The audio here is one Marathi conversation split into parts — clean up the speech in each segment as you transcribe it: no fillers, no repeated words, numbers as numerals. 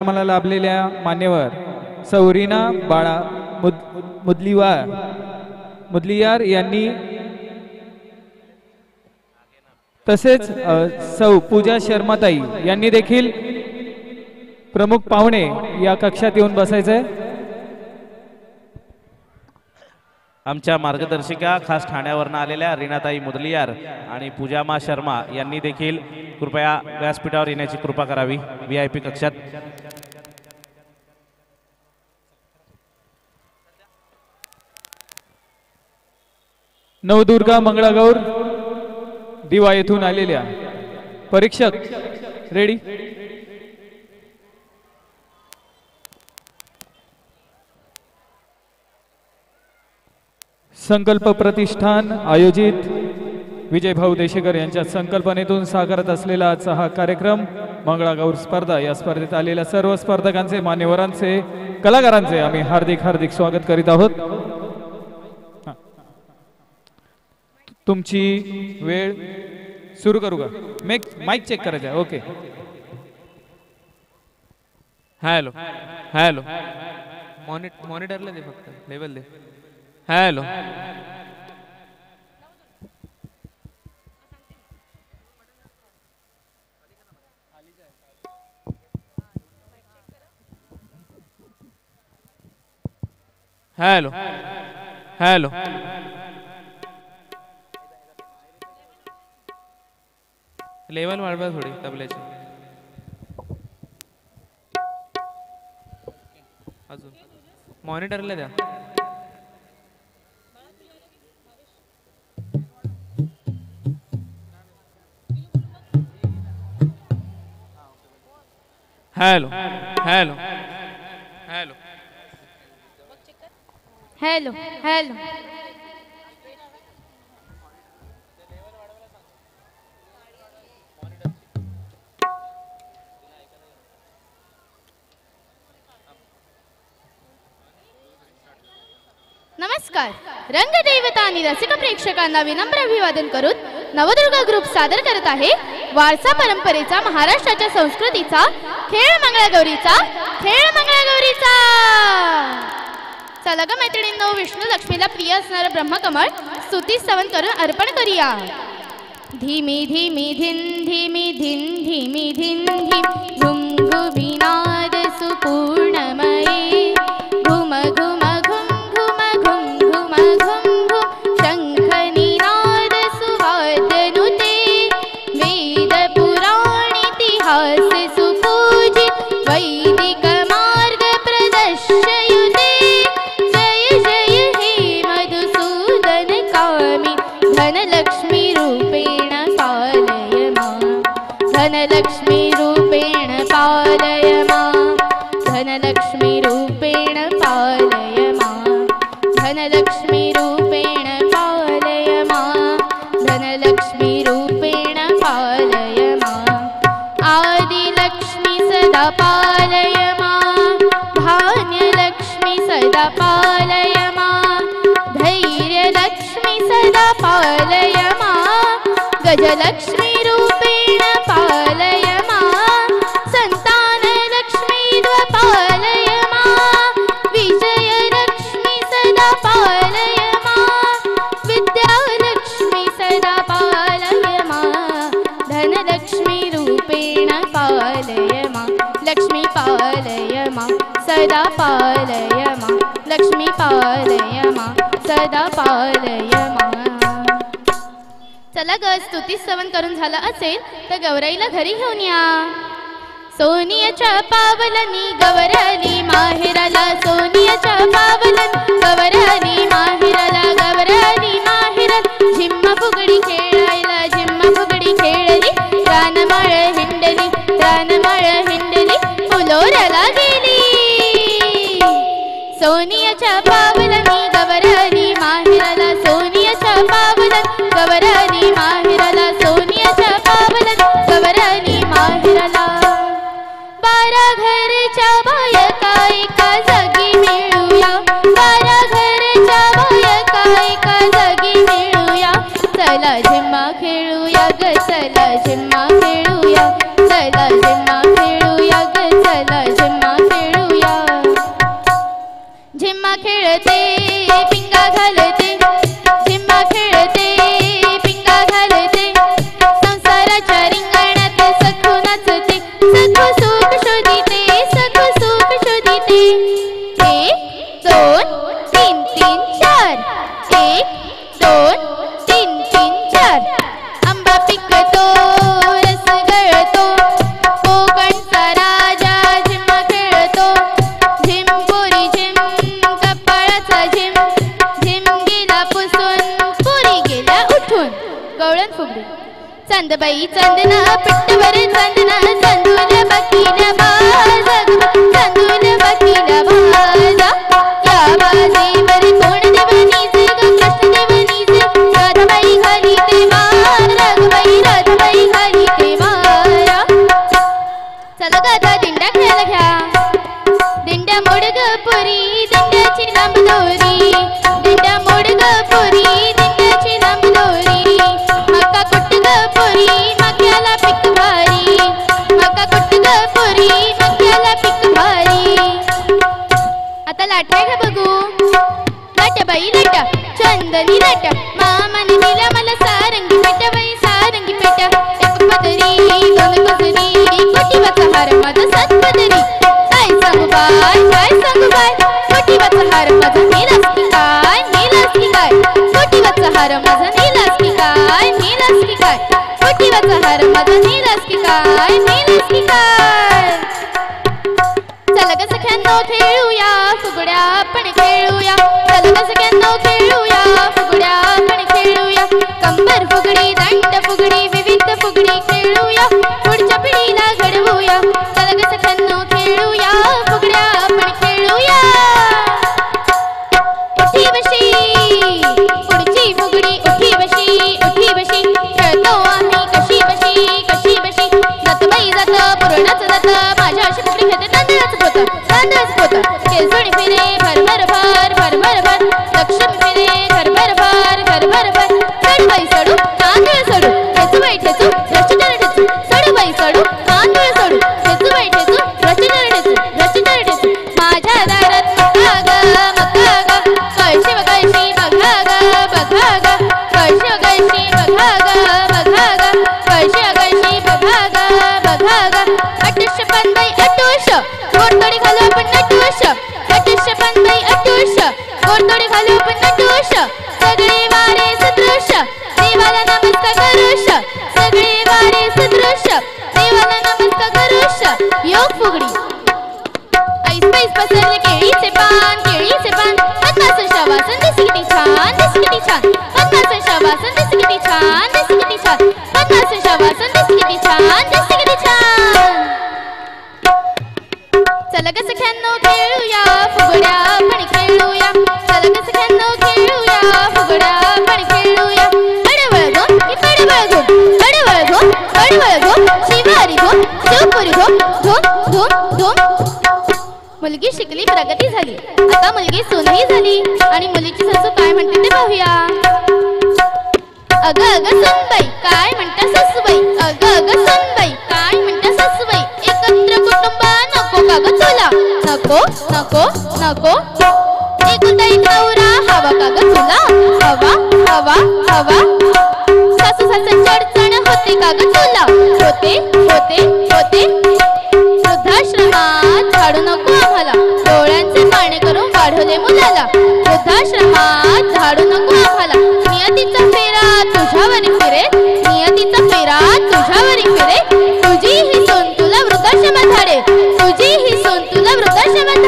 मला लाभलेल्या मान्यवर सौरीना बाळा मुदलियार यांनी तसेच सौ पूजा शर्माताई यांनी देखील प्रमुख पाहुणे या कक्षात येऊन बसायचंय। आमच्या मार्गदर्शिका खास ठाण्यावरून आलेल्या रीनाताई मुदलियार आणि पूजामा शर्मा यांनी देखील कृपया व्यासपीठावर येण्याची कृपा करावी। व्हीआयपी कक्षात नवदुर्गा मंगळागौर दिवा येथून आलेल्या परीक्षक रेडी। संकल्प प्रतिष्ठान आयोजित विजयभाऊ देशेकर यांच्या संकल्पनेतून साकारत असलेला आजचा हा कार्यक्रम मंगळागौर स्पर्धा। या स्पर्धेत आलेल्या सर्व स्पर्धकांचे, मान्यवरांचे, कलाकारांचे आम्ही हार्दिक हार्दिक स्वागत करीत आहोत। तुमची वेळ सुरू करू का? माइक चेक करायचा। ओके, हॅलो हॅलो मॉनिटरला दे, फक्त लेवल दे। हॅलो हॅलो हॅलो लेवल वाढवा थोडी तबल्याची। अजून मॉनिटरला द्या। Hello hello hello hello hello नमस्कार। रंगदैवता आणि रसिक प्रेक्षकांना विनम्र अभिवादन करून नवदुर्गा ग्रुप सादर करत आहे वारसा परंपरेचा, महाराष्ट्राच्या संस्कृतीचा खेळ मंगळागौरीचा। चला ग मैत्रिणींनो, विष्णू लक्ष्मीला प्रिय असणारं ब्रह्मकमळ स्तुती स्तवन करून अर्पण करूया। धीमी धीमी धिन धीमी धिन धीमी धिन धीम घुम घुमिनाद सुपूर्णमये घुम घुम घुम घुम घुम घुम घुम घुम शंख निनाद सुवादनुते वेद पुराण इतिहास सुपूजित वैदिक मार्ग प्रदर्शयुते जय जय हे मधुसूदन कामी धनलक्ष्मी रूपेण पालय मां धनलक्ष्मी रूपेण पालय मां धनलक्ष्मी रूपेण पालय मां धनलक्ष्मी रूपेण पालय मां धनलक्ष्मी रूपेण पालय मां आदिलक्ष्मी सदा पालय मां धान्यलक्ष्मी सदा पालय मां धैर्यलक्ष्मी सदा पालय मां गजलक्ष्मी रूपेण पालय मां संतानलक्ष्मी पालय मां विजयलक्ष्मी सदा पालय मां विद्यालक्ष्मी सदा पालय मां धनलक्ष्मी रूपेण पालय मां लक्ष्मी पालय मां सदा पालय मां लक्ष्मी पालय मां सदा पालय मां। चला ग, स्तुती स्तवन करून झालं असेल तर गौराईला घरी घेऊन या। सोनियाच्या पावलनी गौराली माहेराला सोनियाच्या पावलन गौराली माहेराला गौराली माहेराला झिम्मा फुगडी खेळायला झिम्मा फुगडी खेळली रानमाळ हिंडली फुलोऱ्याला गेली। सोनियाच्या पावलनी गौराली माहेराला सोनियाच्या पावलन गौराली माहेराला सोनियाच्या पावलन गौराली माहेराला बारा घरच्या बायका एका जागी मिळूया बारा घरच्या बायका एका जागी मिळूया चला झिम्मा खेळूया ग चला झिम्मा खेळूया चला झिम्मा खेळूया ग चला झिम्मा चंदबाई चंदना पिट्टवर चंदना चंदूल बकील बाजा चंदूल बकील बाजा या बाजेवर कोण देवनीचे ग कृष्ण देवनीचे राधाबाई घाली ते मार राधाबाई घाली ते मारा चला गाता दिंडा खेळायला घ्या दिंड्या मोडग पुरी दिंड्याची लांब दोरी दिंड्या मोडग पुरी दिंड्याची लांब दोरी मका कुटग पुरी मक्याला पीक भारी मका कुटग पुरी मक्याला पीक भारी आता लाटाय का बघू लाट बाई लाट चंदनी लाट मामाने दिल्या मला सारंगी पेट बाई सारंगी पेट एक पदरी दोन कोसरी कोटीवाचा हार माझा सात पदरी काय सांगू बाय कोटीवाचा हार माझा नेलास की काय कोटीवाचा हार माझा नेलास की काय कोटीवाचा हार माझा नेलास की काय चला ग सख्यांनो खेळूया फुगड्या आपण खेळूया चला ग सख्यांनो खेळूया फुगड्या आपण खेळूया कंबर फुगडी दंड फुगडी विविध फुगडी खेळूया पुढच्या पिढीला घडवूया चला ग सख्यांनो खेळूया फुगड्या आपण खेळूया उठी बशी पुढची फुगडी उठी बशी खेळतो आम्ही कशी बशी जात बाई जात पुरणाचं जात माझ्या अशी फुगडी खेळते तांदळाचं पोत केसोणी फिरे भर लक्ष्मी फिरे घर भर सडू बाई सडू तांदूळ सडू ठेचू बाई ठेचू भ्रष्टाचार ठेचू सडू बाई सडू तांदूळ सडू ठेचू बाई ठेचू भ्रष्टाचार ठेचू माझ्या दारात मका ग कळशी कळशी बघा ग कळशी कळशी बघा ग कळशी कळशी बघा ग अटुष पंबाई अटुष गोडतोडी घालू आपण नटुष अटुष पंबाई अटुष गोडतोडी घालू आपण नटुष सगळे वारे सदृश देवाला नमस्कार करुष सगळे वारे सदृश देवाला नमस्कार करुष योग फुगडी ऐस पैस पसरले केळीचे पान पद्मासन शवासन दिस किती छान पद्मासन शवासन दिस किती छान पद्मासन शवासन दिस किती छान चला ग सख्यांनो खेळूया फुगड्या आपण खेळूया चला ग सख्यांनो खेळूया फुगड्या आपण खेळूया अडवळ घो शिवारी घो शिवपुरी घो धूम मुलगी शिकली प्रगती झाली आता मुलगी सोनही झाली आणि मुलीची सासू काय म्हणते ते पाहूया अग सुनबाई काय म्हणता सासूबाई अग सुनबाई काय म्हणता सासूबाई एकत्र कुटुंब नको का ग तुला नको एकुलता एक नवरा हवा का ग तुला हवा सासू चढचण होते का ग तुला होते वृद्धाश्रमात झाडू नको आम्हाला डोळ्यांचे पाणी करून वाढवले मुलाला वृद्धाश्रमात झाडू नको आम्हाला नियतीचा फेरा तुझ्यावरी फिरे तुझी ही सोन तुला वृद्धाश्रमात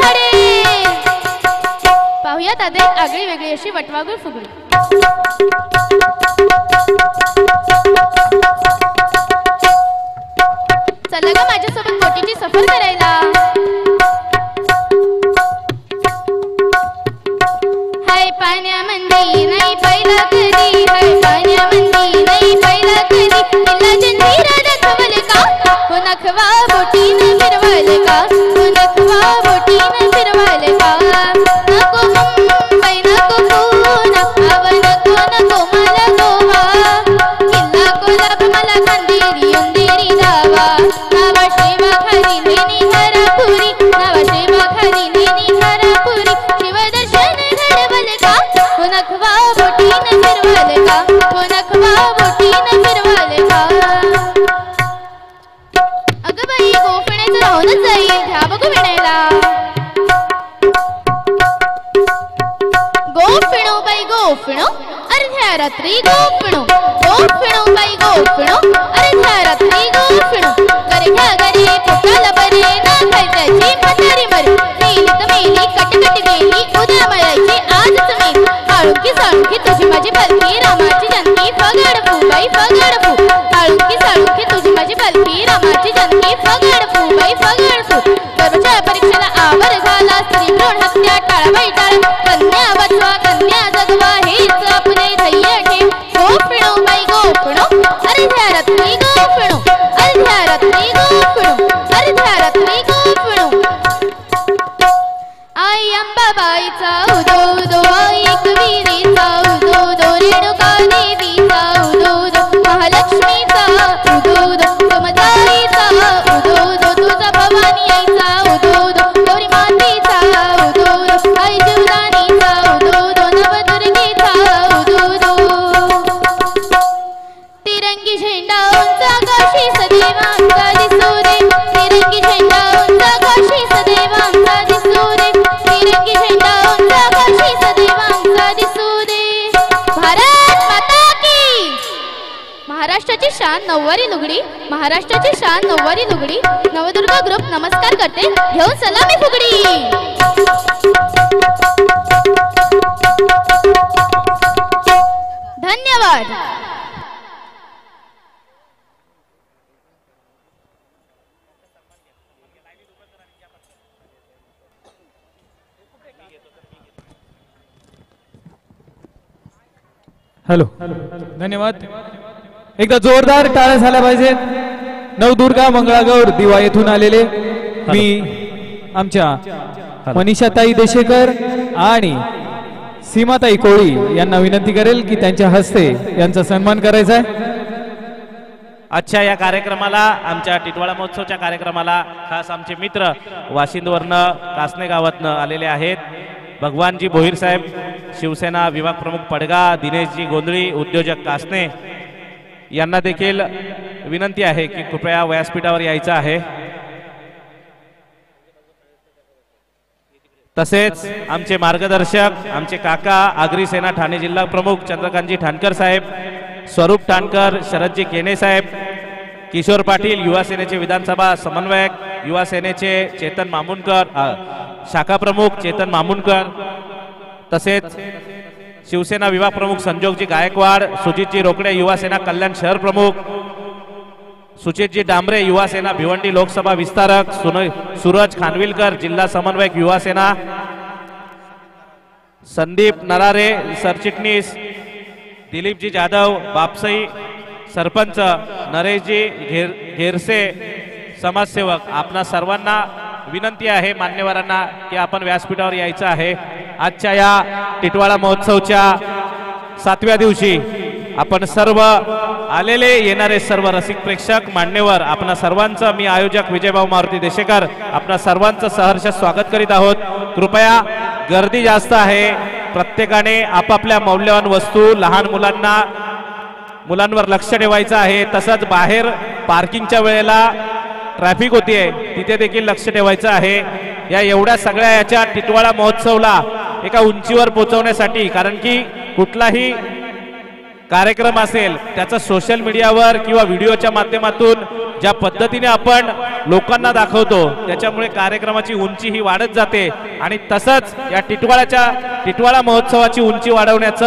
धाडे पाहुयात आधी आगळी वेगळी अशी वटवागुळ फुगडी चला ग माझ्यासोबत बोटीची सफर करायला हाय पाण्यामंदी नाही पहिला कधी तिला जंजीरा दाखवले का हो नखवा बोटीनं फिरवाले का नको मुंबई नको पुणा आव नको मला गोवा किल्ला कोल्हापूर मला खांदेरी उंदेरी दावा नावा शेवा खाली नेनी हरापुरी शिवदर्शन घडवले का हो नखवा बोटीनं फिरवाले का अगं बाई गोफण्याचं राहूनच जाईल घ्या बघू विणायला गोफिणो अर्ध्या रात्री गोफिणो बाई गोफिणो अर्ध्या रात्री गोफिणो करे घ्या गरे पोटाला बरे ना खायच्याची म्हातारी मरे मेली कटकटी गेली उद्या मरायची आजच मेली आळुकी साळुकी तुझी माझी पलकी रामाची जनकी फगड फू बाई फगड फू आळुकी फगड फुबाई फगड फू गर्भाच्या परीक्षेला आवर झाला स्त्री भ्रूण हत्या टाळाबाई टाळ कन्या वाचवा कन्या जगवा हेच आपले ध्येय ठेव गोफणो बाई गोफणो अर्ध्या रात्री गोफणो अर्ध्या रात्री गोफणो अर्ध्या रात्री गोफणो आई अंबाबाईचा उदो उदो आई एकविरीचा उदो उदो रेणुका देवीचा उदो उदो महालक्ष्मीचा उदो उदो समताईचा उदो उदो तुझा भवानी आईचा उदो उदो गौरी मातेचा उदो उदो आई जीवदानीचा उदो उदो नवदुर्गेचा उदो उदो तिरंगी झेंडा उंच आकाशी सदैव आमचा दिसू दे तिरंगी झेंडा उंच आकाशी सदैव आमचा दिसू दे तिरंगी झेंडा उंच आकाशी सदैव आमचा दिसू दे भारत माता की महाराष्ट्राची शान नऊवारी लुगडी महाराष्ट्राची शान नऊवारी लुगडी नवदुर्गा ग्रुप नमस्कार करते घेऊन सलामी फुगडी धन्यवाद हॅलो धन्यवाद एकदा जोरदार टाळ्या झाल्या पाहिजेत नवदुर्गा मंगळागौर दिवा येथून आलेले मी आमच्या मनीषाताई देशेकर आणि सीमाताई कोळी यांना विनंती करेल की त्यांच्या हस्ते यांचा सन्मान करायचा आहे आजच्या या कार्यक्रमाला आमच्या टिटवाळा महोत्सवच्या कार्यक्रमाला खास आमचे मित्र वाशिंदवरनं कासने गावातनं आलेले आहेत भगवानजी भोईर साहेब शिवसेना विभाग प्रमुख पडगा दिनेशजी गोंधळी उद्योजक कासने यांना देखील विनंती आहे की कृपया व्यासपीठावर यायचं आहे तसेच आमचे मार्गदर्शक आमचे काका आगरी सेना ठाणे जिल्हा प्रमुख चंद्रकांतजी ठाणकर साहेब स्वरूप ठाणकर शरदजी केने साहेब किशोर पाटील युवा सेनेचे विधानसभा समन्वयक युवा सेनेचे चेतन मामुनकर शाखा प्रमुख चेतन मामुनकर तसेच शिवसेना विभाग प्रमुख संजोगजी गायकवाड सुजितजी रोकडे युवा सेना कल्याण शहर प्रमुख सुचितजी डांबरे युवा सेना भिवंडी लोकसभा विस्तारक सूरज खानविलकर जिल्हा समन्वयक युवा सेना संदीप नरारे सरचिटणीस दिलीपजी जाधव बापसई सरपंच नरेशजी घेरसे समाजसेवक आपणा सर्वांना विनंती आहे मान्यवरांना की आपण व्यासपीठावर यायचं आहे आजच्या या टिटवाळा महोत्सवच्या 7व्या दिवशी आपण सर्व आलेले येणारे सर्व रसिक प्रेक्षक मान्यवर आपणा सर्वांचं मी आयोजक विजयभाऊ मारुती देशेकर आपणा सर्वांचं सहर्ष स्वागत करीत आहोत कृपया गर्दी जास्त आहे प्रत्येकाने आपापल्या मौल्यवान वस्तू लहान मुलांवर लक्ष ठेवायचं आहे तसंच बाहेर पार्किंगच्या वेळेला ट्रॅफिक होतीये तिथे देखील लक्ष ठेवायचं आहे या एवढ्या सगळ्या याच्या टिटवाळा महोत्सवला एका उंचीवर पोहोचवण्यासाठी कारण की कुठलाही कार्यक्रम असेल त्याचा सोशल मीडियावर किंवा व्हिडिओच्या माध्यमातून ज्या पद्धतीने आपण लोकांना दाखवतो त्याच्यामुळे कार्यक्रमाची उंची ही वाढत जाते आणि तसंच या टिटवाळा महोत्सवाची उंची वाढवण्याचं